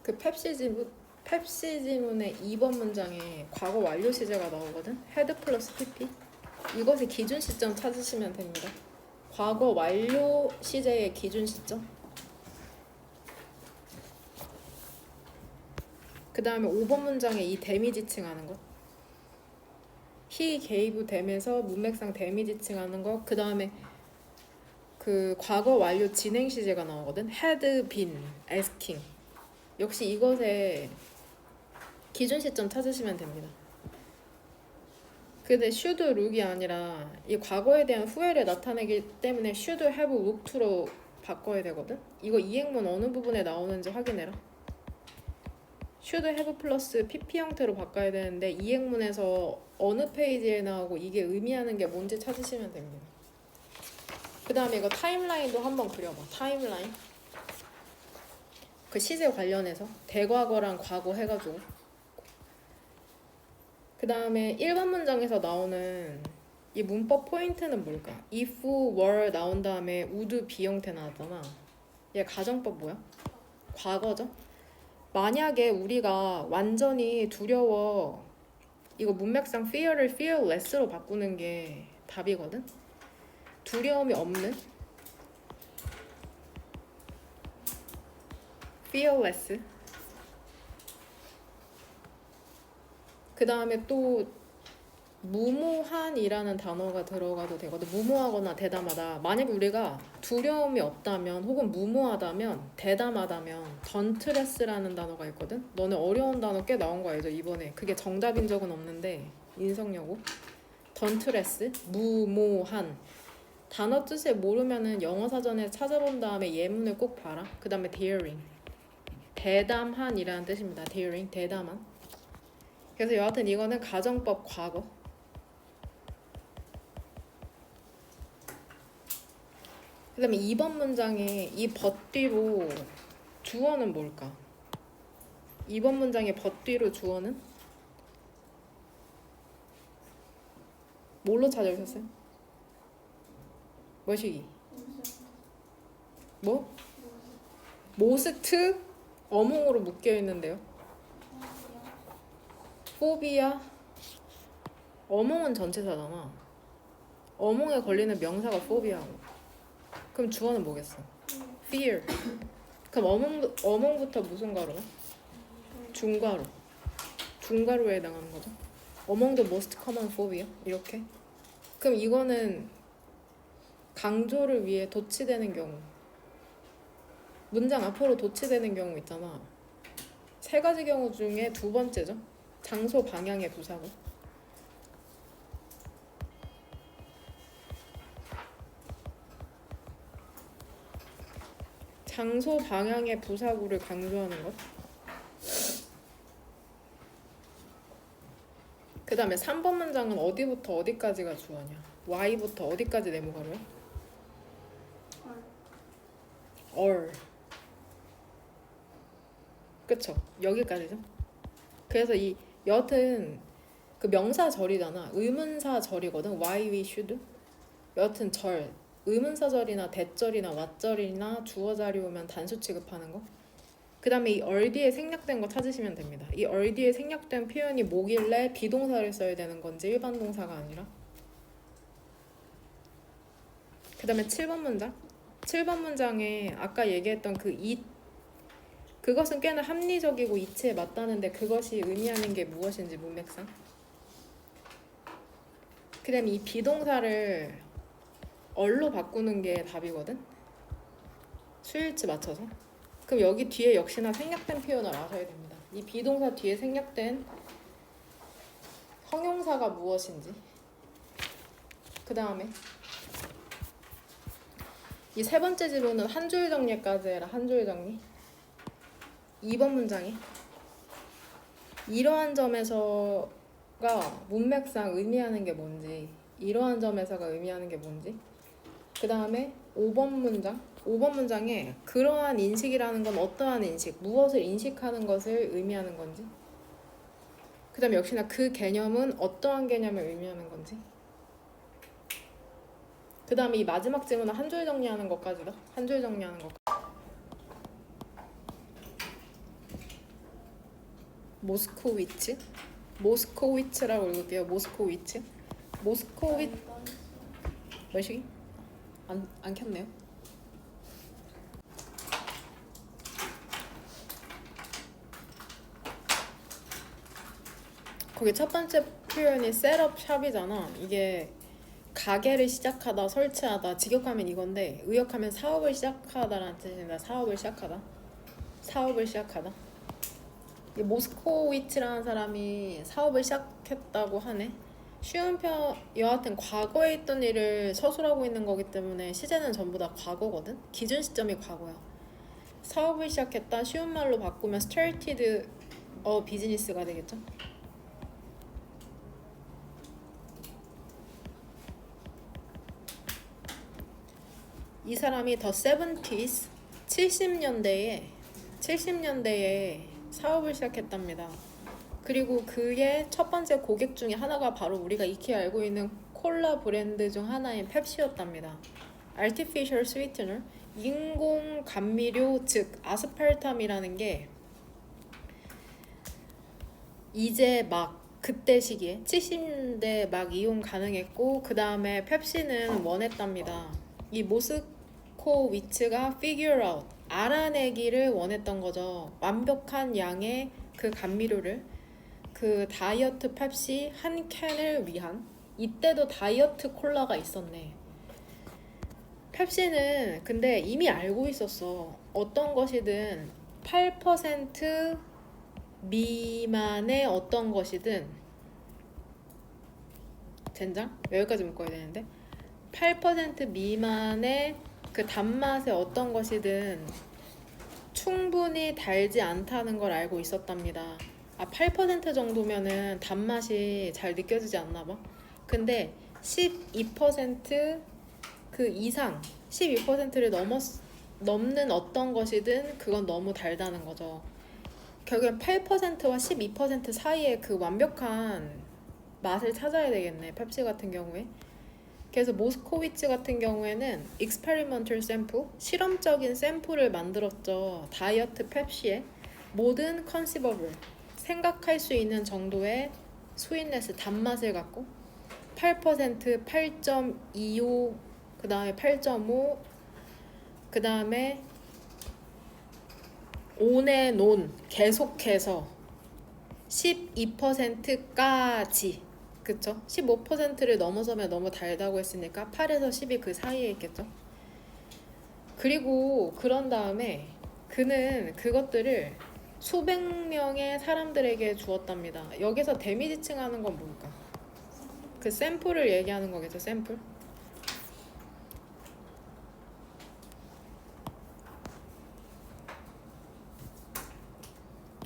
그 펩시 지문의 2번 문장에 과거 완료 시제가 나오거든. 헤드 플러스 PP. 이것의 기준 시점 찾으시면 됩니다. 과거 완료 시제의 기준 시점. 그 다음에 5번 문장에 이 데미지칭 하는 것. he gave them에서 문맥상 데미지칭 하는 것. 그 다음에 그 과거 완료 진행 시제가 나오거든. had been asking. 역시 이것의 기준 시점 찾으시면 됩니다. 근데 should look이 아니라 이 과거에 대한 후회를 나타내기 때문에 should have looked로 바꿔야 되거든. 이거 이행문 어느 부분에 나오는지 확인해라. should have 플러스 pp 형태로 바꿔야 되는데 이행문에서 어느 페이지에 나오고 이게 의미하는 게 뭔지 찾으시면 됩니다. 그 다음에 이거 타임라인도 한번 그려봐. 타임라인. 그 시제 관련해서 대과거랑 과거 해가지고. 그 다음에 1번 문장에서 나오는 이 문법 포인트는 뭘까? if, were 나온 다음에 would, be 형태 나왔잖아. 얘 가정법 뭐야? 과거죠? 만약에 우리가 완전히 두려워, 이거 문맥상 fear를 fearless로 바꾸는 게 답이거든? 두려움이 없는 fearless. 그 다음에 또 무모한이라는 단어가 들어가도 되거든. 무모하거나 대담하다. 만약에 우리가 두려움이 없다면 혹은 무모하다면 대담하다면 dauntless라는 단어가 있거든. 너네 어려운 단어 꽤 나온 거 알죠? 이번에 그게 정답인 적은 없는데 인성여고 dauntless 무모한. 단어 뜻을 모르면은 영어 사전에 찾아본 다음에 예문을 꼭 봐라. 그 다음에 daring 대담한이라는 뜻입니다. daring 대담한. 그래서 여하튼 이거는 가정법 과거. 그 다음에 2번 문장에 이 벗 뒤로 주어는 뭘까? 2번 문장에 벗 뒤로 주어는 뭘로 찾아오셨어요? 뭐시기? 뭐? 모스트? 어몽으로 묶여있는데요. 포비아? 어몽은 전체사잖아. 어몽에 걸리는 명사가 포비아고. 그럼 주어는 뭐겠어? fear. 그럼 어몽부터 무슨 가루나? 중가루. 중가루에 해당하는 거죠. among the most common phobia. 이렇게. 그럼 이거는 강조를 위해 도치되는 경우. 문장 앞으로 도치되는 경우 있잖아. 세 가지 경우 중에 두 번째죠. 장소 방향의 부사고. 장소 방향의 부사구를 강조하는 것. 그 다음에 3번 문장은 어디부터 어디까지가 주어냐? Y부터 어디까지 네모가로야? Or. 그쵸? 여기까지죠? 그래서 이 여튼 그 명사절이잖아. 의문사절이거든. Why we should. 여튼 절. 의문사절이나 대절이나 왓절이나 주어자리 오면 단수 취급하는 거. 그 다음에 이 얼디에 생략된 거 찾으시면 됩니다. 이 얼디에 생략된 표현이 뭐길래 비동사를 써야 되는 건지 일반 동사가 아니라. 그 다음에 7번 문장. 7번 문장에 아까 얘기했던 그 그것은 꽤나 합리적이고 이치에 맞다는데 그것이 의미하는 게 무엇인지 문맥상. 그 다음에 이 비동사를 얼로 바꾸는 게 답이거든. 수일치 맞춰서. 그럼 여기 뒤에 역시나 생략된 표현을 아셔야 됩니다. 이 비동사 뒤에 생략된 형용사가 무엇인지. 그 다음에 이 세 번째 지문은 한 줄 정리까지 해라. 한 줄 정리. 2번 문장에 이러한 점에서가 문맥상 의미하는 게 뭔지, 이러한 점에서가 의미하는 게 뭔지. 그 다음에 5번 문장. 5번 문장에 그러한 인식이라는 건 어떠한 인식, 무엇을 인식하는 것을 의미하는 건지. 그 다음에 역시나 그 개념은 어떠한 개념을 의미하는 건지. 그 다음에 이 마지막 질문은 한 줄 정리하는 것까지다. 한 줄 정리하는 것. 모스코위츠? 모스코위츠라고 읽을게요. 모스코위츠. 모스코위츠 뭐시기? 안 켰네요. 거기 첫 번째 표현이 셋업 샵이잖아. 이게 가게를 시작하다, 설치하다, 직역하면 이건데 의역하면 사업을 시작하다라는 뜻입니다. 사업을 시작하다. 사업을 시작하다. 이 모스코위치라는 사람이 사업을 시작했다고 하네. 쉬운 편 여하튼 과거에 있던 일을 서술하고 있는 거기 때문에 시제는 전부 다 과거거든. 기준 시점이 과거야. 사업을 시작했다. 쉬운 말로 바꾸면 started a business가 되겠죠. 이 사람이 더 70s 70년대에 사업을 시작했답니다. 그리고 그의 첫 번째 고객 중에 하나가 바로 우리가 익히 알고 있는 콜라 브랜드 중 하나인 펩시였답니다. Artificial sweetener, 인공 감미료, 즉 아스팔탐이라는 게 이제 막 그때 시기에 70년대 막 이용 가능했고 그 다음에 펩시는 원했답니다. 이 모스코위츠가 figure out, 알아내기를 원했던 거죠. 완벽한 양의 그 감미료를 그 다이어트 펩시 한 캔을 위한. 이때도 다이어트 콜라가 있었네. 펩시는 근데 이미 알고 있었어. 어떤 것이든 8% 미만의 어떤 것이든 젠장? 여기까지 묶어야 되는데 8% 미만의 그 단맛의 어떤 것이든 충분히 달지 않다는 걸 알고 있었답니다. 8% 정도면은 단맛이 잘 느껴지지 않나 봐. 근데 12%그 이상 12%를 넘는 어떤 것이든 그건 너무 달다는 거죠. 결국엔 8%와 12% 사이의 그 완벽한 맛을 찾아야 되겠네. 펩시 같은 경우에. 그래서 모스코위츠 같은 경우에는 experimental sample, 실험적인 샘플을 만들었죠. 다이어트 펩시에 모든 conceivable, 생각할 수 있는 정도의 스윗네스, 단맛을 갖고 8%, 8.25, 그 다음에 8.5, 그 다음에 온에 논 계속해서 12%까지, 그쵸? 15%를 넘어서면 너무 달다고 했으니까 8에서 10이 그 사이에 있겠죠? 그리고 그런 다음에 그는 그것들을 수백 명의 사람들에게 주었답니다. 여기서 데미지 칭하는 건 뭘까? 그 샘플을 얘기하는 거겠죠, 샘플?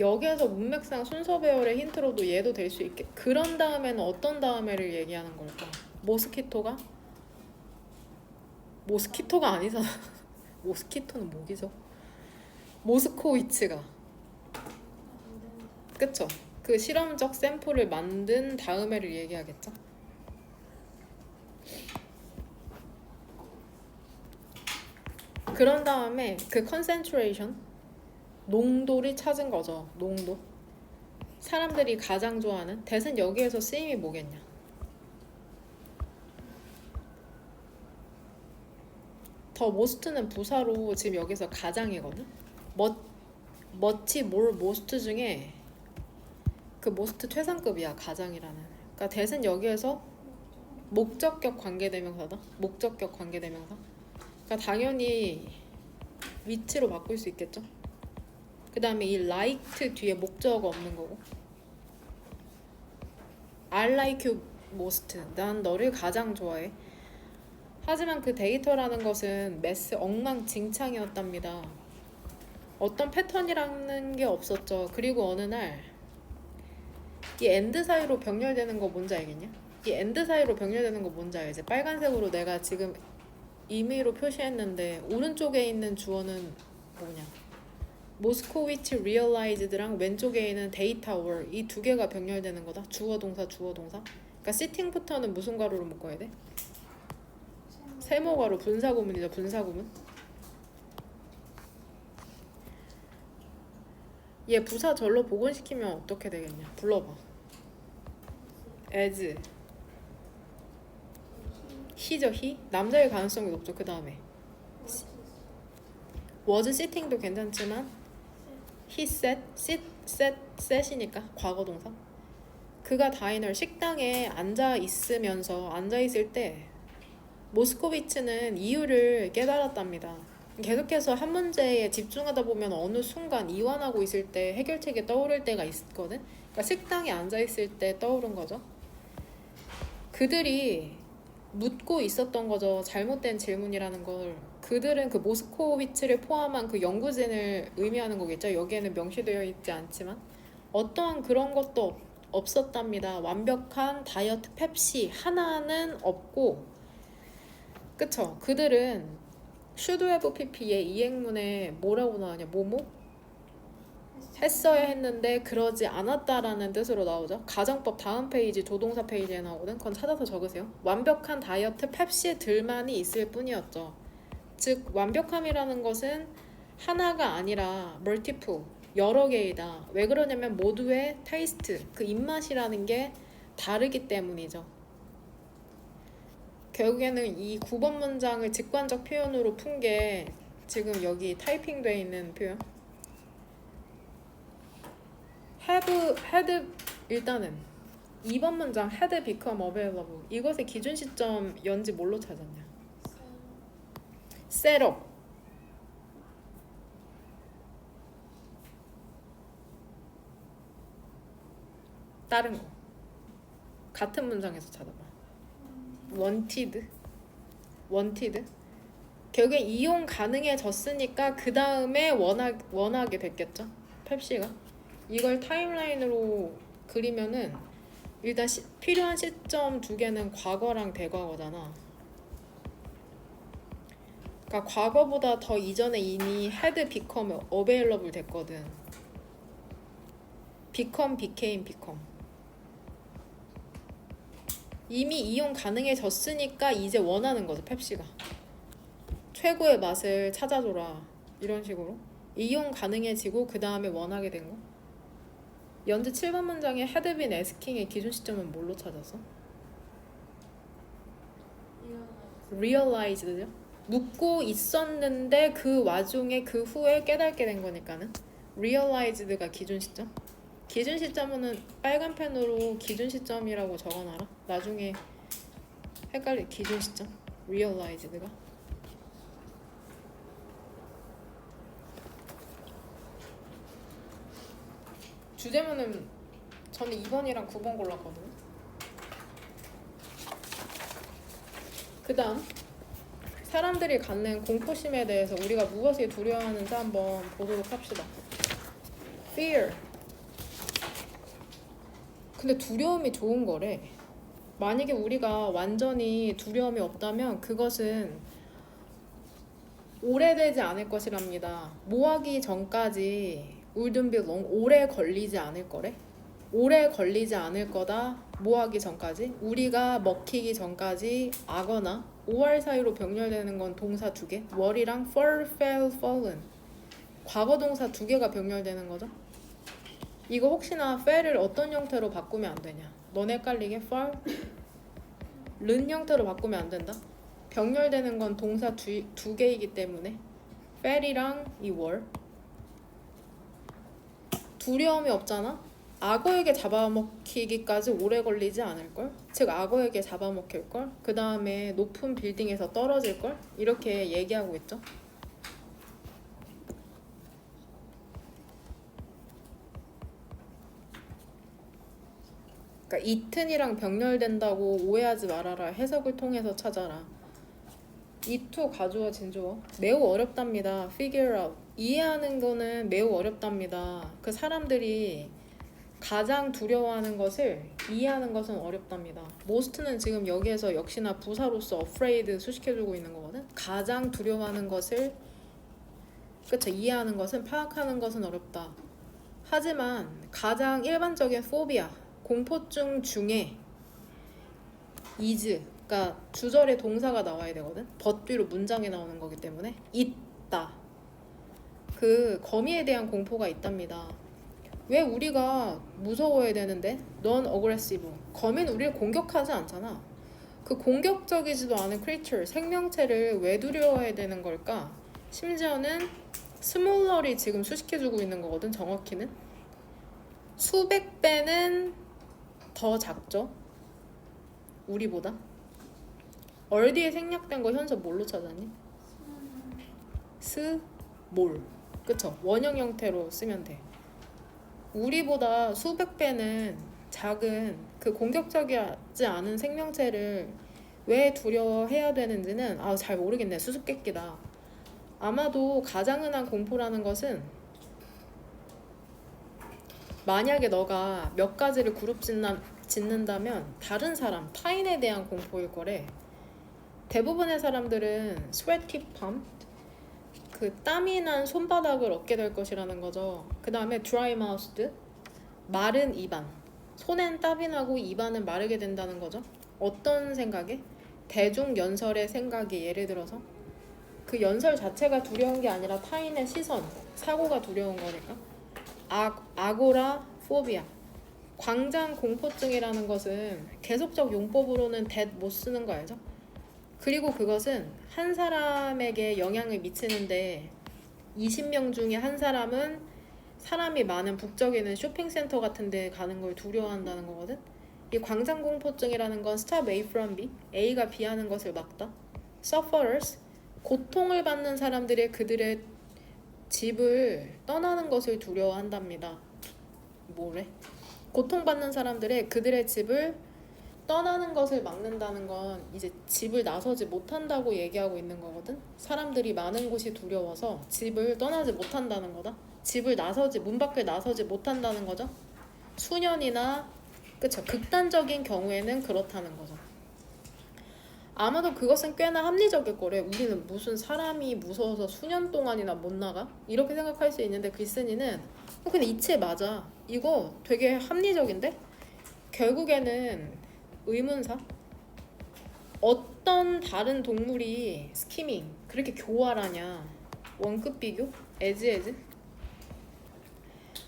여기에서 문맥상 순서 배열의 힌트로도 얘도 될 수 있게. 그런 다음에는 어떤 다음에를 얘기하는 걸까? 모스키토가 아니잖아. 모스키토는 모기죠. 모스코위츠가, 그쵸? 그 실험적 샘플을 만든 다음에를 얘기하겠죠. 그런 다음에 그 concentration, 농도를 찾은 거죠. 농도. 사람들이 가장 좋아하는 대신 여기에서 쓰임이 뭐겠냐? 더 모스트는 부사로 지금 여기서 가장이거든. 머치 몰 모스트 중에 그 모스트 최상급이야, 가장이라는. 그러니까 대신 여기에서 목적격 관계대명사다. 목적격 관계대명사. 그러니까 당연히 위치로 바꿀 수 있겠죠. 그 다음에 이 liked 뒤에 목적어가 없는 거고. I like you most. 난 너를 가장 좋아해. 하지만 그 데이터라는 것은 매스 엉망진창이었답니다. 어떤 패턴이라는 게 없었죠. 그리고 어느 날 이 엔드 사이로 병렬되는 거 뭔지 알겠냐? 이 엔드 사이로 병렬되는 거 뭔지 알지? 빨간색으로 내가 지금 임의로 표시했는데 오른쪽에 있는 주어는 뭐냐? 모스코위치 realized랑 왼쪽에 있는 데이터 월, 이 두 개가 병렬되는 거다. 주어 동사. 그러니까 sitting부터는 무슨 괄호로 묶어야 돼? 세모 괄호. 분사구문이죠. 분사구문. 얘 부사 절로 복원시키면 어떻게 되겠냐? 불러봐. as he죠. he? 남자일 가능성이 높죠. 그 다음에 was sitting도 괜찮지만 he sat, set이니까 과거 동사. 그가 다이너 식당에 앉아 있을 때 모스코비츠는 이유를 깨달았답니다. 계속해서 한 문제에 집중하다 보면 어느 순간 이완하고 있을 때 해결책이 떠오를 때가 있거든. 그러니까 식당에 앉아 있을 때 떠오른 거죠. 그들이 묻고 있었던 거죠. 잘못된 질문이라는 걸. 그들은 그 모스코비츠를 포함한 그 연구진을 의미하는 거겠죠. 여기에는 명시되어 있지 않지만 어떠한 그런 것도 없었답니다. 완벽한 다이어트 펩시 하나는 없고, 그쵸? 그들은 should have pp의 이행문에 뭐라고 나오냐? 뭐뭐? 했어야 했는데 그러지 않았다라는 뜻으로 나오죠. 가정법 다음 페이지 조동사 페이지에 나오거든. 그건 찾아서 적으세요. 완벽한 다이어트 펩시들만이 있을 뿐이었죠. 즉 완벽함이라는 것은 하나가 아니라 multiple, 여러 개이다. 왜 그러냐면 모두의 테이스트, 그 입맛이라는 게 다르기 때문이죠. 결국에는 이 9번 문장을 직관적 표현으로 푼 게 지금 여기 타이핑되어 있는 표현. had 일단은 2번 문장 had become available, 이것의 기준 시점 연지 뭘로 찾았냐? set up. 다른 거 같은 문장에서 찾아봐. wanted. 결국에 이용 가능해졌으니까 그 다음에 원하게 됐겠죠. 펩시가. 이걸 타임라인으로 그리면은 일단 필요한 시점 두 개는 과거랑 대과거잖아. 그러니까 과거보다 더 이전에 이미 had become available 됐거든. became. 이미 이용 가능해졌으니까 이제 원하는 거죠. 펩시가. 최고의 맛을 찾아줘라. 이런 식으로. 이용 가능해지고 그 다음에 원하게 된 거. 연지 7번 문장에 had been asking의 기준 시점은 뭘로 찾았어? realized죠. 묻고 있었는데 그 와중에 그 후에 깨닫게 된 거니까는 realized가 기준 시점. 기준 시점은 빨간 펜으로 기준 시점이라고 적어놔라. 나중에 헷갈릴 기준 시점. realized가. 주제문은 저는 2번이랑 9번 골랐거든요. 그 다음 사람들이 갖는 공포심에 대해서 우리가 무엇을 두려워하는지 한번 보도록 합시다. fear. 근데 두려움이 좋은 거래. 만약에 우리가 완전히 두려움이 없다면 그것은 오래되지 않을 것이랍니다. 모하기 전까지 wouldn't be long, 오래 걸리지 않을 거래. 오래 걸리지 않을 거다. 모하기 전까지. 우리가 먹히기 전까지 아거나 5월 사이로 병렬되는 건 동사 2개. word이랑 fall, fell, fallen. 과거 동사 2개가 병렬되는 거죠. 이거 혹시나 fell을 어떤 형태로 바꾸면 안 되냐? 너네 헷갈리게 fall, 른 형태로 바꾸면 안 된다. 병렬되는 건 동사 2개이기 때문에 fell이랑 이 were. 두려움이 없잖아? 악어에게 잡아먹히기까지 오래 걸리지 않을걸? 즉 악어에게 잡아먹힐걸? 그 다음에 높은 빌딩에서 떨어질걸? 이렇게 얘기하고 있죠. 그러니까 이튼이랑 병렬된다고 오해하지 말아라. 해석을 통해서 찾아라. 이투 가주어 진주어 매우 어렵답니다. figure out. 이해하는 거는 매우 어렵답니다. 그 사람들이 가장 두려워하는 것을 이해하는 것은 어렵답니다. most는 지금 여기에서 역시나 부사로서 afraid 수식해주고 있는 거거든. 가장 두려워하는 것을, 그쵸, 이해하는 것은, 파악하는 것은 어렵다. 하지만 가장 일반적인 phobia, 공포증 중에 is, 그러니까 주절에 동사가 나와야 되거든. but 뒤로 문장에 나오는 거기 때문에 있다. 그 거미에 대한 공포가 있답니다. 왜 우리가 무서워해야 되는데? 넌 어그레시브. 거미는 우리를 공격하지 않잖아. 그 공격적이지도 않은 크리처, 생명체를 왜 두려워해야 되는 걸까? 심지어는 스몰러리 지금 수식해주고 있는 거거든, 정확히는. 수백 배는 더 작죠? 우리보다. 얼디에 생략된 거 현서 뭘로 찾았니? 스몰. 그쵸? 원형 형태로 쓰면 돼. 우리보다 수백 배는 작은 그 공격적이지 않은 생명체를 왜 두려워해야 되는지는 잘 모르겠네. 수수께끼다. 아마도 가장 흔한 공포라는 것은 만약에 너가 몇 가지를 그룹 짓는다면 다른 사람, 타인에 대한 공포일 거래. 대부분의 사람들은 sweaty palm, 그 땀이 난 손바닥을 얻게 될 것이라는 거죠. 그 다음에 dry mouthed, 마른 입안. 손엔 땀이 나고 입안은 마르게 된다는 거죠. 어떤 생각에? 대중 연설의 생각이 예를 들어서 그 연설 자체가 두려운 게 아니라 타인의 시선, 사고가 두려운 거니까. 아고라 포비아. 광장 공포증이라는 것은 계속적 용법으로는 that 못 쓰는 거 알죠? 그리고 그것은 한 사람에게 영향을 미치는데 20명 중에 한 사람은 사람이 많은 북적이는 쇼핑센터 같은 데 가는 걸 두려워한다는 거거든. 이 광장 공포증이라는 건 stop A from B, A가 B 하는 것을 막다. sufferers, 고통을 받는 사람들이 그들의 집을 떠나는 것을 두려워한답니다. 뭐래? 고통받는 사람들의 그들의 집을 떠나는 것을 막는다는 건 이제 집을 나서지 못한다고 얘기하고 있는 거거든. 사람들이 많은 곳이 두려워서 집을 떠나지 못한다는 거다. 집을 문 밖을 나서지 못한다는 거죠. 수년이나 그쵸, 극단적인 경우에는 그렇다는 거죠. 아마도 그것은 꽤나 합리적일 거래. 우리는 무슨 사람이 무서워서 수년 동안이나 못 나가? 이렇게 생각할 수 있는데 글쓴이는 근데 이치에 맞아. 이거 되게 합리적인데? 결국에는 의문사? 어떤 다른 동물이 스키밍 그렇게 교활하냐? 원급 비교? 에즈?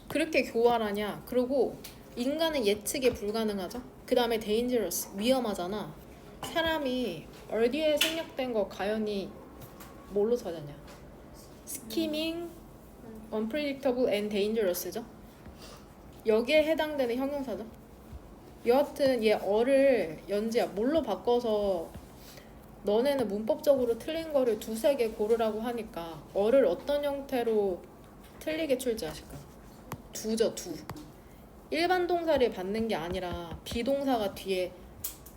그렇게 교활하냐? 그리고 인간은 예측이 불가능하죠? 그 다음에 dangerous, 위험하잖아. 사람이 어디에 생략된 거 가연이 뭘로 찾았냐? scheming, unpredictable and dangerous죠? 여기에 해당되는 형용사죠. 여하튼 얘 어를 연지야 뭘로 바꿔서 너네는 문법적으로 틀린 거를 두세 개 고르라고 하니까 어를 어떤 형태로 틀리게 출제하실까? 두죠, 두. 일반 동사를 받는 게 아니라 비동사가 뒤에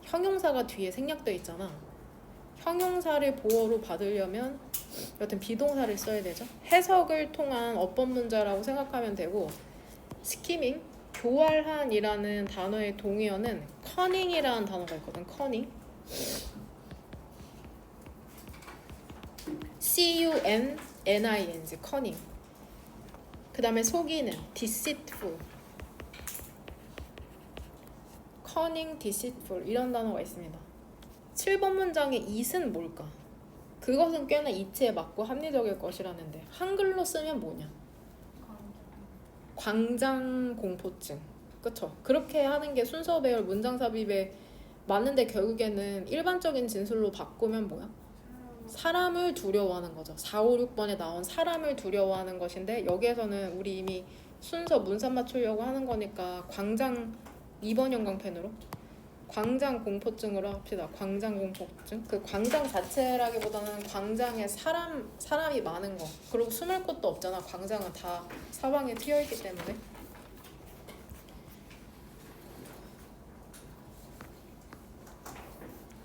형용사가 뒤에 생략되어 있잖아. 형용사를 보어로 받으려면 여튼 비동사를 써야 되죠. 해석을 통한 어법 문제라고 생각하면 되고 스키밍, 교활한이라는 단어의 동의어는 커닝이라는 단어가 있거든. 커닝. C-U-N-N-I-N-G 커닝. 그 다음에 속이는 deceitful. 커닝, deceitful 이런 단어가 있습니다. 7번 문장의 it은 뭘까? 그것은 꽤나 이치에 맞고 합리적일 것이라는데 한글로 쓰면 뭐냐? 광장 공포증. 그쵸? 그렇게 하는 게 순서 배열 문장 삽입에 맞는데 결국에는 일반적인 진술로 바꾸면 뭐야? 사람을 두려워하는 거죠. 4, 5, 6번에 나온 사람을 두려워하는 것인데 여기에서는 우리 이미 순서 문산 맞추려고 하는 거니까 광장 2번 형광펜으로 광장 공포증으로 합시다. 광장 공포증. 그 광장 자체라기보다는 광장에 사람이 많은 거. 그리고 숨을 곳도 없잖아. 광장은 다 사방에 트여 있기 때문에.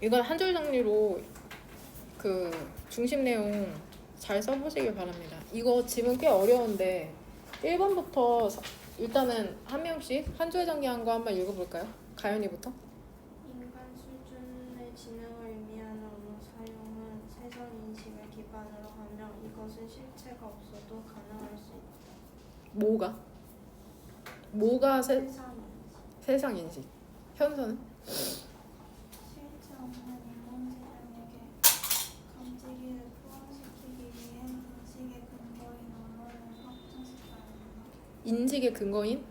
이건 한 줄 정리로 그 중심 내용 잘 써보시길 바랍니다. 이거 지금 꽤 어려운데 1번부터 일단은 한 명씩 한 줄 정리한 거 한번 읽어볼까요? 가연이부터. 인간 수준의 지능을 의미하는 언어 사용은 세상 인식을 기반으로 하며 이것은 실체가 없어도 가능할 수 있다. 뭐가 세상 인식. 현서는? 실제 없는 인공지능에게 감지기를 포함시키기 위해 인식의 근거인 언어를 확증시켜야 한다. 인식의 근거인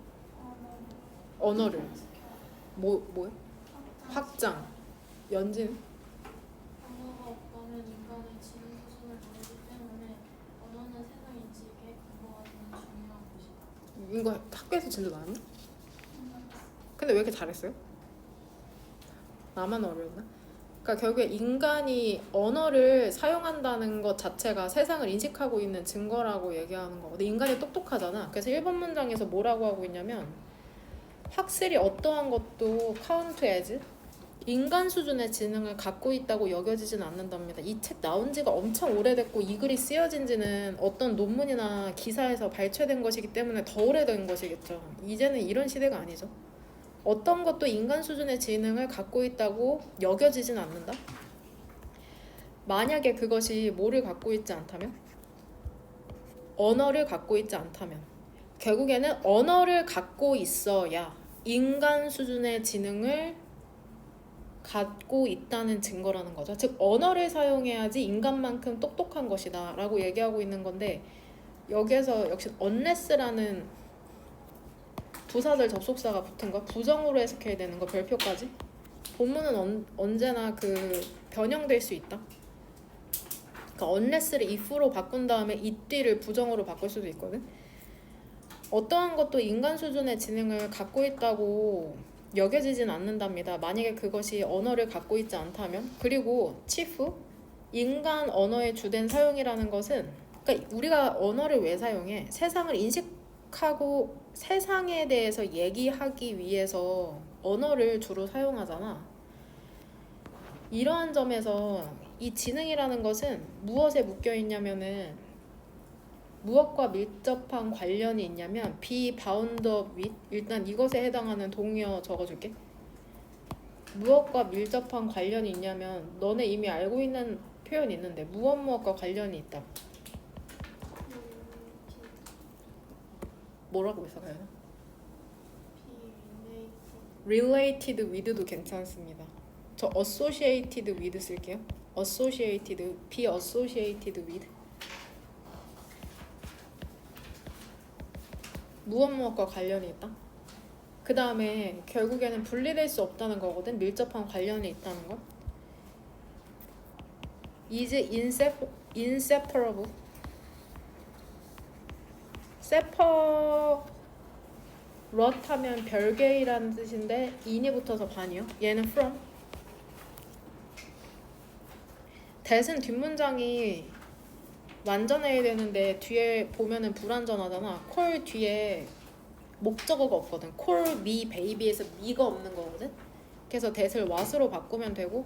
언어를 시켜요. 뭐요? 확장. 연진. 언어가 없다면 인간의 지능 수준을 모르기 때문에 언어는 세상 인식의 근거가 되는 중요한 것이다. 이거 학교에서 진도 나왔나? 근데 왜 이렇게 잘했어요? 나만 어려웠나? 그러니까 결국에 인간이 언어를 사용한다는 것 자체가 세상을 인식하고 있는 증거라고 얘기하는 거거든. 인간이 똑똑하잖아. 그래서 1번 문장에서 뭐라고 하고 있냐면 확실히 어떠한 것도 count as 인간 수준의 지능을 갖고 있다고 여겨지진 않는답니다. 이 책 나온 지가 엄청 오래됐고 이 글이 쓰여진 지는 어떤 논문이나 기사에서 발췌된 것이기 때문에 더 오래된 것이겠죠. 이제는 이런 시대가 아니죠. 어떤 것도 인간 수준의 지능을 갖고 있다고 여겨지진 않는다. 만약에 그것이 뭐를 갖고 있지 않다면? 언어를 갖고 있지 않다면 결국에는 언어를 갖고 있어야 인간 수준의 지능을 갖고 있다는 증거라는 거죠. 즉 언어를 사용해야지 인간만큼 똑똑한 것이다 라고 얘기하고 있는 건데 여기에서 역시 unless라는 부사절 접속사가 붙은 거 부정으로 해석해야 되는 거 별표까지 본문은 언제나 그 변형될 수 있다. 그러니까 unless를 if로 바꾼 다음에 이 뒤를 부정으로 바꿀 수도 있거든. 어떠한 것도 인간 수준의 지능을 갖고 있다고 여겨지진 않는답니다. 만약에 그것이 언어를 갖고 있지 않다면. 그리고 chief 인간 언어의 주된 사용이라는 것은 그러니까 우리가 언어를 왜 사용해? 세상을 인식하고 세상에 대해서 얘기하기 위해서 언어를 주로 사용하잖아. 이러한 점에서 이 지능이라는 것은 무엇에 묶여 있냐면은 무엇과 밀접한 관련이 있냐면 be bound up with 일단 이것에 해당하는 동의어 적어줄게. 무엇과 밀접한 관련이 있냐면 너네 이미 알고 있는 표현이 있는데 무엇과 관련이 있다. 뭐라고 해석해요? related with도 괜찮습니다. 저 associated with 쓸게요. associated, be associated with 무엇과 관련이 있다. 그 다음에 결국에는 분리될 수 없다는 거거든. 밀접한 관련이 있다는 거. is inseparable. separate 하면 별개이라는 뜻인데 in이 붙어서 반이요. 얘는 from. that은 뒷문장이 완전해야 되는데 뒤에 보면은 불완전하잖아. 콜 뒤에 목적어가 없거든. call me baby에서 me가 없는 거거든. 그래서 that을 what으로 바꾸면 되고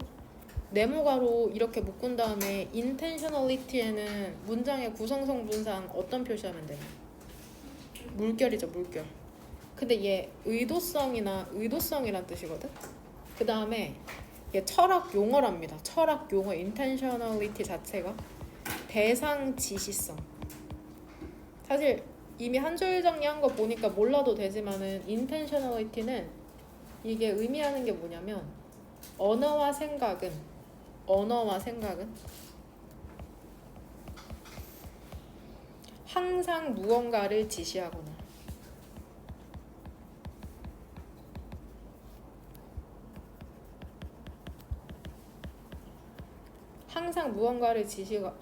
네모가로 이렇게 묶은 다음에 intentionality에는 문장의 구성성 분상 어떤 표시하면 돼? 물결이죠, 물결. 근데 얘 의도성이란 뜻이거든. 그 다음에 얘 철학 용어랍니다. 철학 용어 intentionality 자체가 대상 지시성. 사실 이미 한 줄 정리한 거 보니까 몰라도 되지만은 intentionality는 이게 의미하는 게 뭐냐면 언어와 생각은 항상 무언가를 지시하거나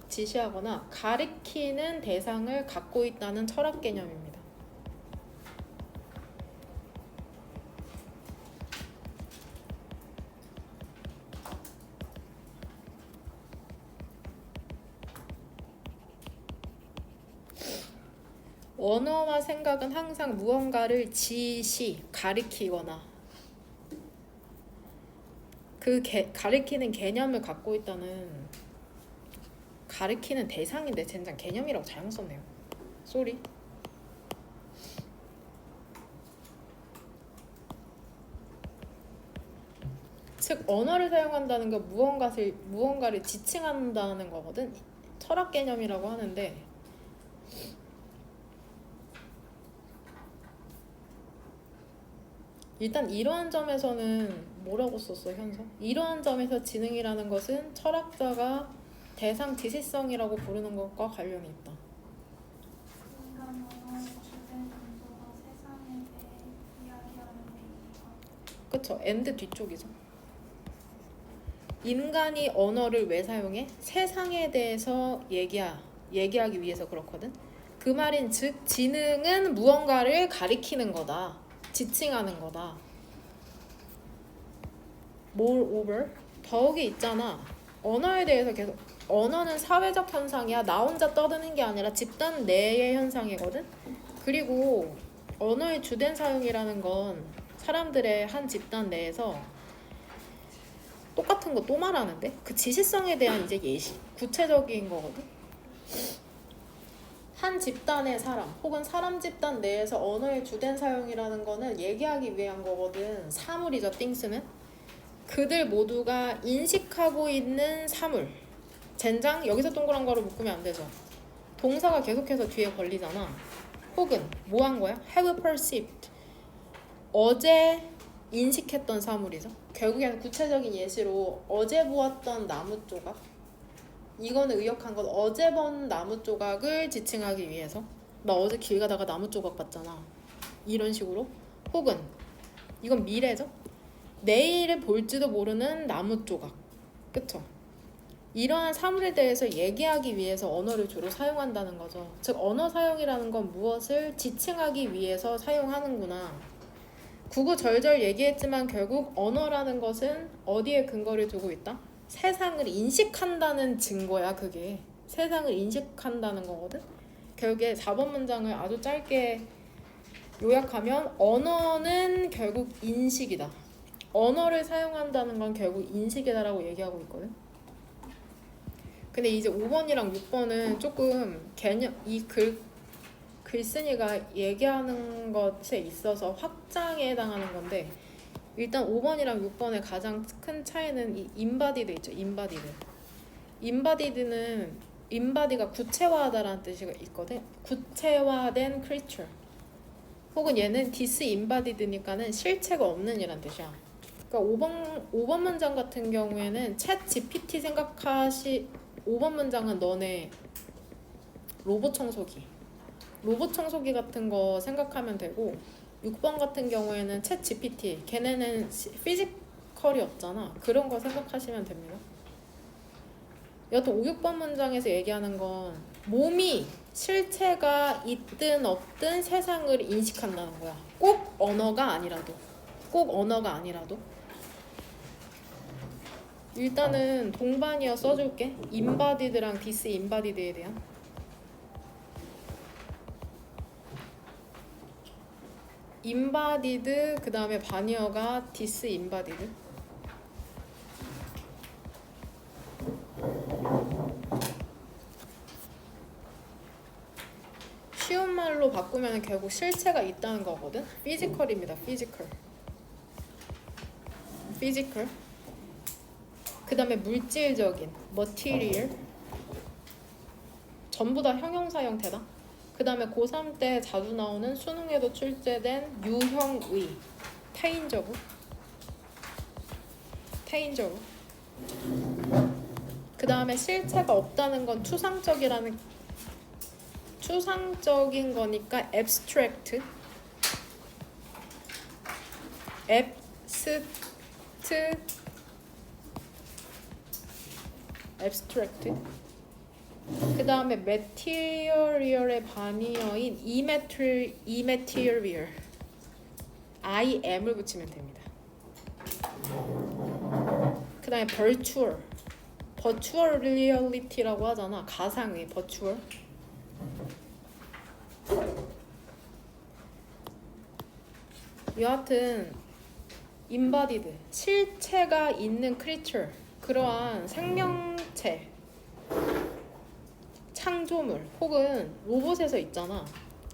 지시하거나 가리키는 대상을 갖고 있다는 철학 개념입니다. 언어와 생각은 항상 무언가를 가리키거나 그 가리키는 개념을 갖고 있다는 가리키는 대상인데 젠장 개념이라고 잘못 썼네요. 쏘리. 즉 언어를 사용한다는 건 무언가를 지칭한다는 거거든. 철학 개념이라고 하는데 일단 이러한 점에서는 뭐라고 썼어 현서? 이러한 점에서 지능이라는 것은 철학자가 대상 지시성이라고 부르는 것과 관련이 있다. 인간 언어의 주된 정서가 세상에 대해 이야기하는 데 그쵸? and 뒤쪽이죠. 인간이 언어를 왜 사용해? 세상에 대해서 얘기하기 위해서 그렇거든. 그 말인 즉 지능은 무언가를 가리키는 거다. 지칭하는 거다. Moreover, 더욱이 있잖아. 언어에 대해서 계속 언어는 사회적 현상이야. 나 혼자 떠드는 게 아니라 집단 내의 현상이거든. 그리고 언어의 주된 사용이라는 건 사람들의 한 집단 내에서 똑같은 거 또 말하는데 그 지시성에 대한 이제 예시, 구체적인 거거든. 한 집단의 사람 혹은 사람 집단 내에서 언어의 주된 사용이라는 거는 얘기하기 위한 거거든. 사물이죠, things는. 그들 모두가 인식하고 있는 사물. 젠장? 여기서 동그란 거로 묶으면 안 되죠. 동사가 계속해서 뒤에 걸리잖아. 혹은 뭐 한 거야? have perceived. 어제 인식했던 사물이죠. 결국에는 구체적인 예시로 어제 보았던 나무 조각. 이거는 의역한 건 어제 본 나무 조각을 지칭하기 위해서. 나 어제 길 가다가 나무 조각 봤잖아. 이런 식으로. 혹은 이건 미래죠. 내일을 볼지도 모르는 나무 조각. 그쵸? 이러한 사물에 대해서 얘기하기 위해서 언어를 주로 사용한다는 거죠. 즉 언어 사용이라는 건 무엇을 지칭하기 위해서 사용하는구나. 구구절절 얘기했지만 결국 언어라는 것은 어디에 근거를 두고 있다? 세상을 인식한다는 증거야. 그게 세상을 인식한다는 거거든. 결국에 4번 문장을 아주 짧게 요약하면 언어는 결국 인식이다. 언어를 사용한다는 건 결국 인식이다라고 얘기하고 있거든. 근데 이제 5번이랑 6번은 조금 개념, 이 글쓴이가 얘기하는 것에 있어서 확장에 해당하는 건데, 일단 5번이랑 6번의 가장 큰 차이는 이 embodied 있죠. embodied가 구체화하다라는 뜻이 있거든. 구체화된 creature. 혹은 얘는 disembodied니까는 실체가 없는 이란 뜻이야. 그러니까 5번 문장 같은 경우에는 챗 GPT 5번 문장은 너네 로봇 청소기 같은 거 생각하면 되고, 6번 같은 경우에는 챗 GPT, 걔네는 피지컬이 없잖아. 그런 거 생각하시면 됩니다. 여튼 5, 6번 문장에서 얘기하는 건 몸이 실체가 있든 없든 세상을 인식한다는 거야. 꼭 언어가 아니라도. 일단은 동반이어 써줄게. embodied랑 disembodied에 대한. embodied 그 다음에 반이어가 disembodied. 쉬운 말로 바꾸면 결국 실체가 있다는 거거든. physical입니다. physical. 그 다음에 물질적인 material. 전부 다 형용사 형태다. 그 다음에 고3 때 자주 나오는 수능에도 출제된 유형의 tangible. 그 다음에 실체가 없다는 건 추상적인 거니까 abstract. 그 다음에 material의 반이어인 immaterial. im을 붙이면 됩니다. 그 다음에 virtual reality라고 하잖아. 가상의 virtual. 여하튼 embodied, 실체가 있는 creature, 그러한 생명체, 창조물 혹은 로봇에서 있잖아.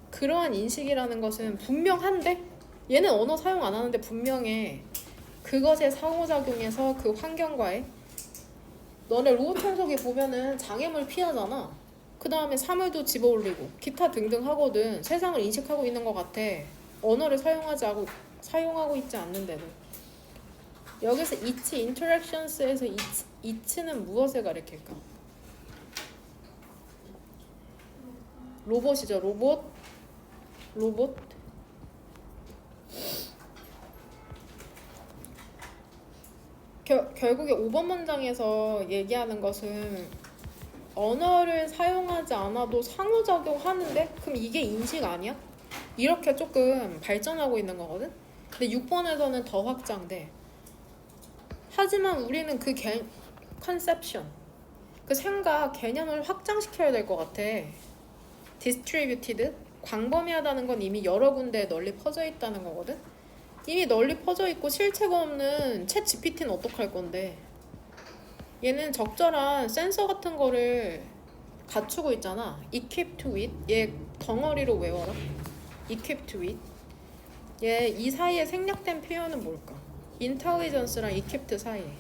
그러한 인식이라는 것은 분명한데, 얘는 언어 사용 안 하는데 분명해. 그것의 상호작용에서 그 환경과의, 너네 로봇 청소기 보면은 장애물 피하잖아. 그 다음에 사물도 집어올리고 기타 등등 하거든. 세상을 인식하고 있는 것 같아. 언어를 사용하고 있지 않는데도. 여기서 each interactions에서 each는 무엇을 가리킬까? 로봇이죠. 로봇. 결국에 5번 문장에서 얘기하는 것은 언어를 사용하지 않아도 상호작용하는데 그럼 이게 인식 아니야? 이렇게 조금 발전하고 있는 거거든? 근데 6번에서는 더 확장돼. 하지만 우리는 그 컨셉션, 그 생각, 개념을 확장시켜야 될 것 같아. distributed, 광범위하다는 건 이미 여러 군데에 널리 퍼져 있다는 거거든? 이미 널리 퍼져 있고 실체가 없는 챗 GPT는 어떡할 건데? 얘는 적절한 센서 같은 거를 갖추고 있잖아. equipped with, 얘 덩어리로 외워라. equipped with. 얘 이 사이에 생략된 표현은 뭘까? intelligence랑 equipped 사이에.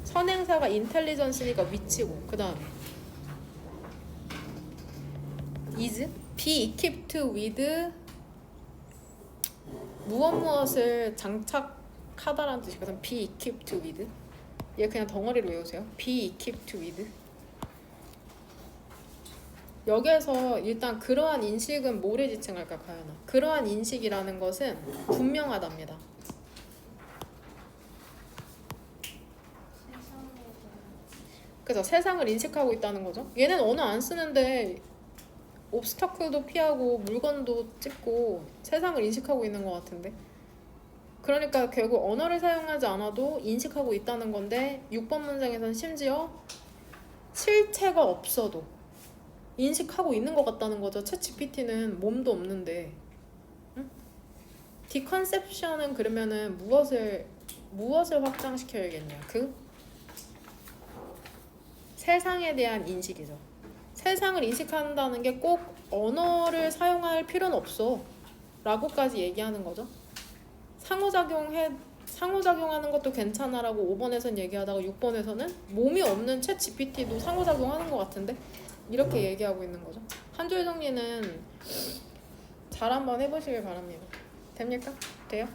선행사가 intelligence니까 위치고 그 다음에 is, be equipped with 무엇을 장착하다라는 뜻이거든. be equipped with. 얘 그냥 덩어리로 외우세요. be equipped with. 여기에서 일단 그러한 인식은 뭐를 지칭할까 가연아? 그러한 인식이라는 것은 분명하답니다. 세상에 대한 그래서 세상을 인식하고 있다는 거죠. 얘는 언어 안 쓰는데 옵스터클도 피하고 물건도 찝고 세상을 인식하고 있는 것 같은데. 그러니까 결국 언어를 사용하지 않아도 인식하고 있다는 건데 6번 문장에서는 심지어 실체가 없어도 인식하고 있는 것 같다는 거죠. 챗 GPT는 몸도 없는데. 응? 디컨셉션은 그러면은 무엇을 확장시켜야겠냐? 그 세상에 대한 인식이죠. 세상을 인식한다는 게 꼭 언어를 사용할 필요는 없어 라고까지 얘기하는 거죠. 상호작용하는 것도 괜찮아라고 5번에서는 얘기하다가 6번에서는 몸이 없는 챗 GPT도 상호작용하는 것 같은데 이렇게 얘기하고 있는 거죠. 한 줄 정리는 잘 한번 해보시길 바랍니다. 됩니까? 돼요?